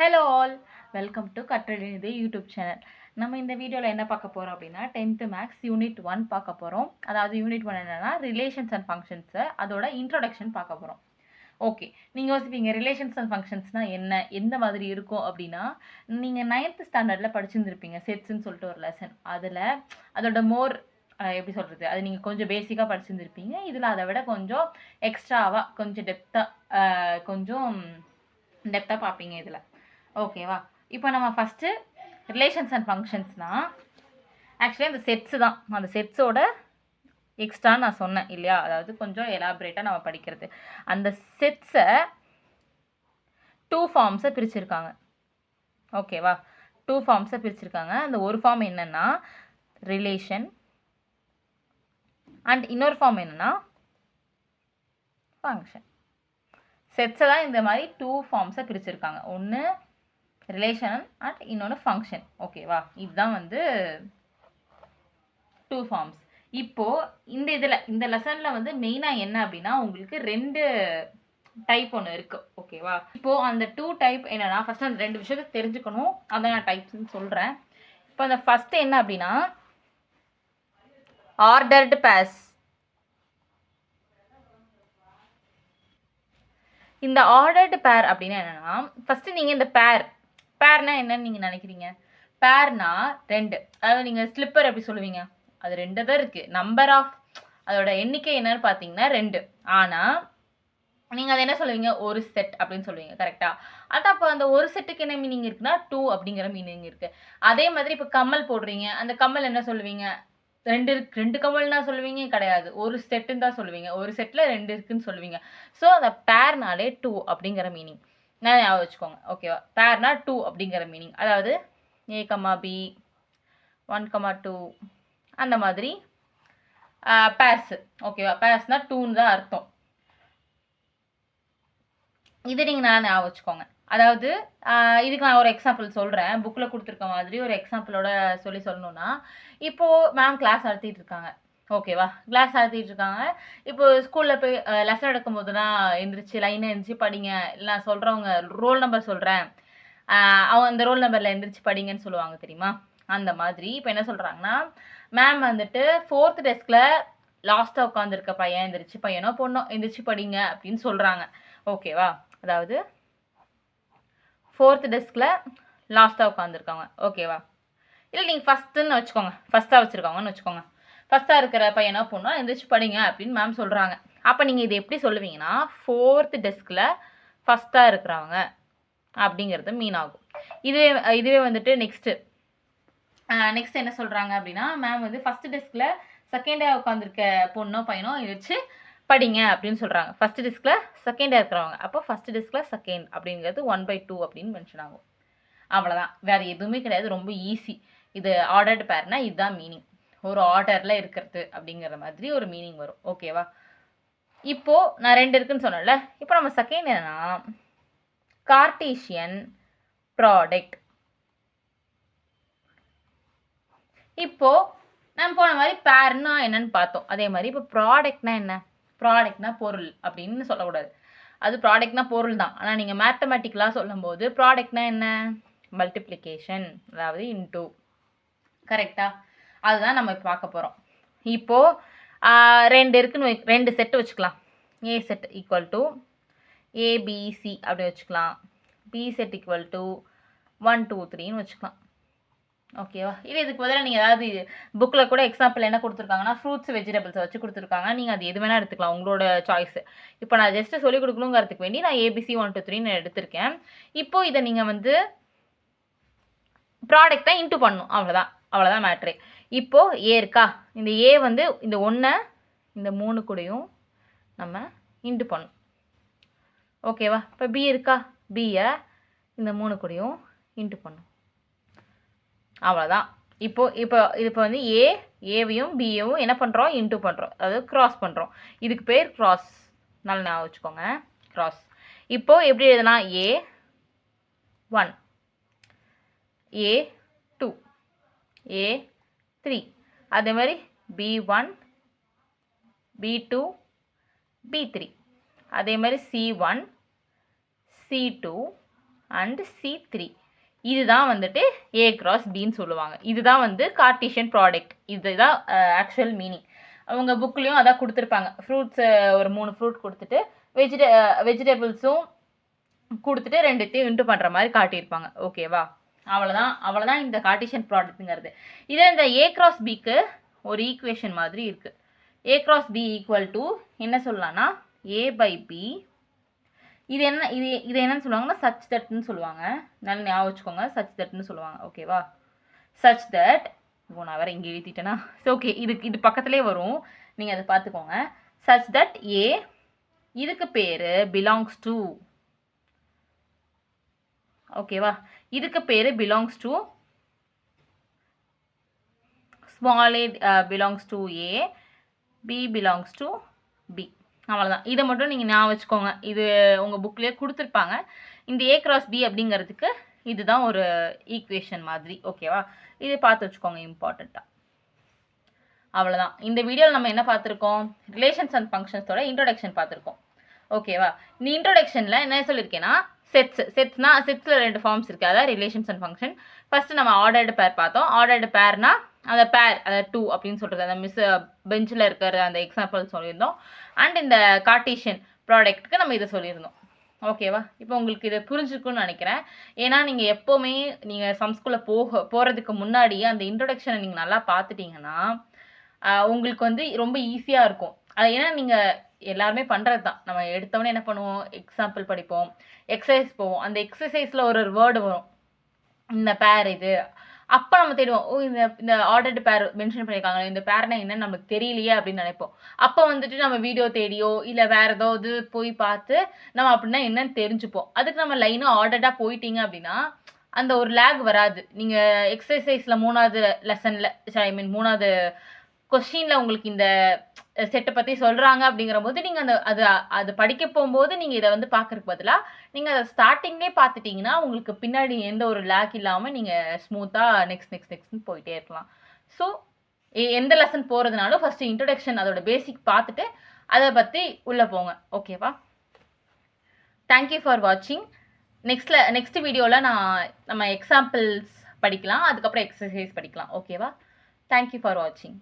Hello all, welcome to Katralinithu YouTube channel. நம்ம இந்த வீடியோவில் என்ன பார்க்க போகிறோம் அப்படின்னா 10th மேக்ஸ் யூனிட் 1 பார்க்க போகிறோம். அதாவது யூனிட் 1 என்னென்னா ரிலேஷன்ஸ் அண்ட் ஃபங்க்ஷன்ஸு, அதோட இன்ட்ரொடக்ஷன் பார்க்க போகிறோம். ஓகே, நீங்கள் யோசிப்பீங்க ரிலேஷன்ஸ் அண்ட் ஃபங்க்ஷன்ஸ்னால் என்ன, எந்த மாதிரி இருக்கும் அப்படின்னா, நீங்கள் 9th ஸ்டாண்டர்டில் படிச்சுருந்துருப்பீங்க செட்ஸ்ன்னு சொல்லிட்டு ஒரு லெசன். அதில் அதோட மோர் எப்படி சொல்கிறது, அது நீங்கள் கொஞ்சம் பேசிக்காக படிச்சுருந்துருப்பீங்க. இதில் அதை விட கொஞ்சம் எக்ஸ்ட்ராவாக கொஞ்சம் டெப்த்தாக பார்ப்பீங்க இதில். ஓகேவா? இப்போ நம்ம ஃபஸ்ட்டு ரிலேஷன்ஸ் அண்ட் ஃபங்க்ஷன்ஸ்னால் ஆக்சுவலி அந்த செட்ஸு தான். அந்த செட்ஸோட எக்ஸ்ட்ரான்னு நான் சொன்னேன் இல்லையா? அதாவது கொஞ்சம் எலாபரேட்டாக நம்ம படிக்கிறது. அந்த செட்ஸை 2 ஃபார்ம்ஸை பிரிச்சுருக்காங்க. ஓகேவா? 2 ஃபார்ம்ஸை பிரிச்சுருக்காங்க. அந்த ஒரு ஃபார்ம் என்னென்னா ரிலேஷன் அண்ட் இன்னொரு ஃபார்ம் என்னென்னா ஃபங்க்ஷன். செட்ஸை தான் இந்த மாதிரி 2 ஃபார்ம்ஸை பிரிச்சுருக்காங்க. ஒன்று ரிலேஷன் அண்ட் இன்னொன்று ஃபங்க்ஷன். ஓகேவா? இதுதான் வந்து 2 ஃபார்ம்ஸ். இப்போது இந்த லெசனில் வந்து மெயினாக என்ன அப்படின்னா உங்களுக்கு 2 டைப் ஒன்று இருக்குது. ஓகேவா? இப்போது அந்த 2 டைப் என்னென்னா, ஃபஸ்ட்டு அந்த 2 விஷயத்தை தெரிஞ்சுக்கணும். அதை நான் டைப்ஸ்ன்னு சொல்கிறேன். இப்போ அந்த ஃபஸ்ட்டு என்ன அப்படின்னா ஆர்டர்டு பேர்ஸ். இந்த ஆர்டர்டு பேர் அப்படின்னா என்னென்னா, ஃபஸ்ட்டு நீங்கள் இந்த பேர்னா என்னன்னு நீங்கள் நினைக்கிறீங்க? பேர்னா 2. அதாவது நீங்கள் ஸ்லிப்பர் எப்படி சொல்லுவீங்க? அது 2 தான் இருக்குது. நம்பர் ஆஃப் அதோட எண்ணிக்கை என்னன்னு பார்த்தீங்கன்னா 2. ஆனால் நீங்கள் அதை என்ன சொல்லுவீங்க? ஒரு செட் அப்படின்னு சொல்லுவீங்க. கரெக்டாக? அதான் அப்போ அந்த ஒரு செட்டுக்கு என்ன மீனிங் இருக்குன்னா 2 அப்படிங்கிற மீனிங் இருக்குது. அதே மாதிரி இப்போ கம்மல் போடுறீங்க. அந்த கம்மல் என்ன சொல்லுவீங்க? 2 கம்மல்னா சொல்லுவீங்க? கிடையாது, ஒரு செட்டுன்னு தான் சொல்லுவீங்க. ஒரு செட்டில் 2 இருக்குன்னு சொல்லுவீங்க. ஸோ அந்த பேர்னாலே 2 அப்படிங்கிற மீனிங் நான் ஞாபகம் வச்சுக்கோங்க. ஓகேவா? பேர்னா 2 அப்படிங்கிற மீனிங். அதாவது A, B 1, 2 அந்த மாதிரி பேர்ஸு. ஓகேவா? பேர்ஸ்னால் 2ன்னு தான் அர்த்தம். இது நீங்கள் நல்லா ஞாபகம் வச்சுக்கோங்க. அதாவது இதுக்கு நான் ஒரு எக்ஸாம்பிள் சொல்கிறேன். புக்கில் கொடுத்துருக்க மாதிரி ஒரு எக்ஸாம்பிளோட சொல்லணுன்னா, இப்போது மேம் கிளாஸ் நடத்திட்டு இருக்காங்க. ஓகேவா? கிளாஸ் நடத்திட்டு இருக்காங்க. இப்போ ஸ்கூலில் போய் லெசன் எடுக்கும் போதுலாம் எந்திரிச்சு லைனாக எந்திரிச்சு படிங்க, இல்லை நான் சொல்கிறவங்க ரோல் நம்பர் சொல்கிறேன், அவங்க அந்த ரோல் நம்பரில் எந்திரிச்சு படிங்கன்னு சொல்லுவாங்க தெரியுமா? அந்த மாதிரி இப்போ என்ன சொல்கிறாங்கன்னா, மேம் வந்துட்டு 4th டெஸ்கில் லாஸ்ட்டாக உட்காந்துருக்க பையன் எந்திரிச்சு, பையனோ பொண்ணோ எந்திரிச்சு படிங்க அப்படின்னு சொல்கிறாங்க. ஓகேவா? அதாவது 4th டெஸ்கில் லாஸ்ட்டாக உட்காந்துருக்காங்க. ஓகேவா? இல்லை நீங்கள் ஃபஸ்ட்டுன்னு வச்சுக்கோங்க, ஃபஸ்ட்டாக வச்சுருக்காங்கன்னு வச்சுக்கோங்க. ஃபஸ்ட்டாக இருக்கிற பையனோ பொண்ணோ எந்திரிச்சு படிங்க அப்படின்னு மேம் சொல்கிறாங்க. அப்போ நீங்கள் இது எப்படி சொல்லுவீங்கன்னா 4th டெஸ்கில் ஃபஸ்ட்டாக இருக்கிறவங்க அப்படிங்கிறது மீன் ஆகும். இதுவே வந்துட்டு நெக்ஸ்ட் என்ன சொல்கிறாங்க அப்படின்னா, மேம் வந்து ஃபஸ்ட்டு டெஸ்கில் செகண்டாக உட்காந்துருக்க பொண்ணோ பையனோ எந்திரிச்சு படிங்க அப்படின்னு சொல்கிறாங்க. ஃபஸ்ட்டு டெஸ்கில் செகண்டாக இருக்கிறவங்க. அப்போ ஃபஸ்ட்டு டெஸ்கில் செகண்ட் அப்படிங்கிறது 1/2 அப்படின்னு மென்ஷன் ஆகும். அவ்வளோதான், வேறு எதுவுமே கிடையாது. ரொம்ப ஈஸி. இது ஆர்டர்டு பேர்னா இதுதான் மீனிங். ஒரு ஆர்டரில் இருக்கிறது அப்படிங்கிற மாதிரி ஒரு மீனிங் வரும். ஓகேவா? இப்போது நான் 2 இருக்குன்னு சொன்னேன்ல. இப்போ நம்ம செகண்ட் என்னன்னா கார்ட்டீசியன் ப்ராடக்ட். இப்போது நம்ம போன மாதிரி பேர்னா என்னன்னு பார்த்தோம். அதே மாதிரி இப்போ ப்ராடக்ட்னா என்ன? ப்ராடக்ட்னா பொருள் அப்படின்னு சொல்லக்கூடாது. அது ப்ராடக்ட்னா பொருள் தான். ஆனால் நீங்கள் மேத்தமெட்டிக்கலாக சொல்லும்போது ப்ராடக்ட்னா என்ன? மல்டிப்ளிகேஷன், அதாவது இன்டூ. கரெக்டாக? அதுதான் நம்ம பார்க்க போகிறோம். இப்போது 2 இருக்குன்னு 2 செட்டு வச்சுக்கலாம். ஏ செட் ஈக்குவல் டு ஏபிசி அப்படி வச்சுக்கலாம். பி செட் ஈக்குவல் டு 1, 2, 3ன்னு வச்சுக்கலாம். ஓகேவா? இல்லை இதுக்கு பதிலாக நீங்கள் ஏதாவது புக்கில் கூட எக்ஸாம்பிள் என்ன கொடுத்துருக்காங்கன்னா ஃப்ரூட்ஸ் வெஜிடபிள்ஸை வச்சு கொடுத்துருக்காங்க. நீங்கள் அது எது வேணால் எடுத்துக்கலாம், உங்களோட சாய்ஸு. இப்போ நான் ஜஸ்ட்டு சொல்லிக் கொடுக்கணுங்கிறதுக்கு வேண்டி நான் ஏபிசி 1, 2, 3ன்னு எடுத்திருக்கேன். இப்போது இதை நீங்கள் வந்து ப்ராடக்டாக இன்ட்டு பண்ணணும். அவ்வளோதான் மேட்ரே. இப்போது ஏ இருக்கா? இந்த ஏ வந்து இந்த 1 இந்த 3 கூடயும் நம்ம இன்ட்டு பண்ணணும். ஓகேவா? இப்போ பி இருக்கா? பியை இந்த 3 கூடயும் இன்ட்டு பண்ணணும். அவ்வளோதான். இப்போ வந்து ஏவையும் பியவும் என்ன பண்ணுறோம்? இன்ட்டு பண்ணுறோம், அதாவது க்ராஸ் பண்ணுறோம். இதுக்கு பேர் க்ராஸ். நல்லா ஞாபகம் வச்சுக்கோங்க, க்ராஸ். இப்போது எப்படி எழுதலாம்? A1, A2, A3, அதே மாதிரி B1, B2, B3, அதே மாதிரி C1, C2, அண்ட் C3. இதுதான் வந்துட்டு A cross Bன்னு சொல்லுவாங்க. இதுதான் வந்து கார்ட்டீசியன் ப்ராடக்ட். இதுதான் ஆக்சுவல் மீனிங். அவங்க புக்லேயும் அதான் கொடுத்துருப்பாங்க. ஃப்ரூட்ஸ் ஒரு 3 ஃப்ரூட் கொடுத்துட்டு வெஜிடபிள்ஸும் கொடுத்துட்டு ரெண்டுத்தையும் இன்ட்டு பண்ணுற மாதிரி காட்டியிருப்பாங்க. ஓகேவா? அவ்வளோதான் இந்த கார்ட்டீசியன் ப்ராடக்ட்டுங்கிறது. இதே இந்த A cross Bக்கு ஒரு ஈக்குவேஷன் மாதிரி இருக்குது. A cross B equal to என்ன சொல்லலாம்னா A by B. இது என்னன்னு சொல்லுவாங்கன்னா சச் தட்னு சொல்லுவாங்க. நல்லா ஞாபகம் வச்சுக்கோங்க, சச் தட்னு சொல்லுவாங்க. ஓகேவா? சச் தட் நான் வேறு இங்கே எழுதிட்டேன்னா ஓகே, இது பக்கத்துலேயே வரும், நீங்கள் அதை பார்த்துக்கோங்க. சச் தட் A இதுக்கு பேர் பிலாங்ஸ் டு, ஓகேவா? இதுக்கு பேர் belongs to small a belongs to A, B belongs to B. அவ்வளோதான். இதை மட்டும் நீங்கள் ஞாபகம் வச்சுக்கோங்க. இது உங்கள் புக்லேயே கொடுத்துருப்பாங்க. இந்த A cross B அப்படிங்கிறதுக்கு இதுதான் ஒரு ஈக்குவேஷன் மாதிரி. ஓகேவா? இது பார்த்து வச்சுக்கோங்க இம்பார்ட்டண்ட்டாக. அவ்வளோதான். இந்த வீடியோவில் நம்ம என்ன பார்த்துருக்கோம்? ரிலேஷன்ஸ் அண்ட் ஃபங்க்ஷன்ஸோட இன்ட்ரோடக்ஷன் பார்த்துருக்கோம். ஓகேவா? இந்த இன்ட்ரோடக்ஷனில் என்ன சொல்லியிருக்கேன்னா செட்ஸ்னா செட்ஸில் 2 ஃபார்ம்ஸ் இருக்குது. அதாவது ரிலேஷன்ஸ் அண்ட் ஃபங்க்ஷன். ஃபஸ்ட்டு நம்ம ஆர்டர்டு பேர் பார்த்தோம். ஆர்டர்டு பேர்னா அந்த பேர், அதாவது 2 அப்படின்னு சொல்கிறது, அந்த மிஸ் பெஞ்சில் இருக்கிற அந்த எக்ஸாம்பிள் சொல்லியிருந்தோம். அண்ட் இந்த கார்ட்டீசியன் ப்ராடக்ட்டுக்கு நம்ம இதை சொல்லியிருந்தோம். ஓகேவா? இப்போ உங்களுக்கு இதை புரிஞ்சுக்குன்னு நினைக்கிறேன். ஏன்னா நீங்கள் எப்போவுமே நீங்கள் சம்ஸ்குள்ளே போகிறதுக்கு முன்னாடியே அந்த இன்ட்ரொடக்ஷனை நீங்கள் நல்லா பார்த்துட்டிங்கன்னா உங்களுக்கு வந்து ரொம்ப ஈஸியாக இருக்கும். அது ஏன்னா நீங்கள் எல்லாருமே பண்ணுறது தான். நம்ம எடுத்தோடனே என்ன பண்ணுவோம்? எக்ஸாம்பிள் படிப்போம், எக்ஸசைஸ் போவோம். அந்த எக்ஸசைஸில் ஒரு வேர்டு வரும், இந்த பேர் இது. அப்போ நம்ம தேடுவோம், ஓ இந்த ஆர்டர்டு பேர் மென்ஷன் பண்ணியிருக்காங்க, இந்த பேர்னா என்னன்னு நமக்கு தெரியலையே அப்படின்னு நினைப்போம். அப்போ வந்துட்டு நம்ம வீடியோ தேடியோ இல்லை வேறு ஏதாவது போய் பார்த்து நம்ம அப்படின்னா என்னன்னு தெரிஞ்சுப்போம். அதுக்கு நம்ம லைனாக ஆர்டர்டாக போயிட்டீங்க அப்படின்னா அந்த ஒரு லேக் வராது. நீங்கள் எக்ஸசைஸில் 3வது லெசனில் மூணாவது கொஸ்டினில் உங்களுக்கு இந்த செட்டை பற்றி சொல்கிறாங்க அப்படிங்கிற போது நீங்கள் அது படிக்க போகும்போது நீங்கள் இதை வந்து பார்க்குறதுக்கு பதிலாக நீங்கள் அதை ஸ்டார்டிங்லேயே பார்த்துட்டிங்கன்னா உங்களுக்கு பின்னாடி எந்த ஒரு லேக் இல்லாமல் நீங்கள் ஸ்மூத்தாக நெக்ஸ்ட்னு போயிட்டே இருக்கலாம். ஸோ எந்த லெசன் போகிறதுனாலும் ஃபஸ்ட்டு இன்ட்ரடக்ஷன் அதோட பேசிக் பார்த்துட்டு அதை பற்றி உள்ளே போங்க. ஓகேவா? தேங்க்யூ ஃபார் வாட்சிங். நெக்ஸ்ட் வீடியோவில் நம்ம எக்ஸாம்பிள்ஸ் படிக்கலாம், அதுக்கப்புறம் எக்ஸசைஸ் படிக்கலாம். ஓகேவா? தேங்க்யூ ஃபார் வாட்சிங்.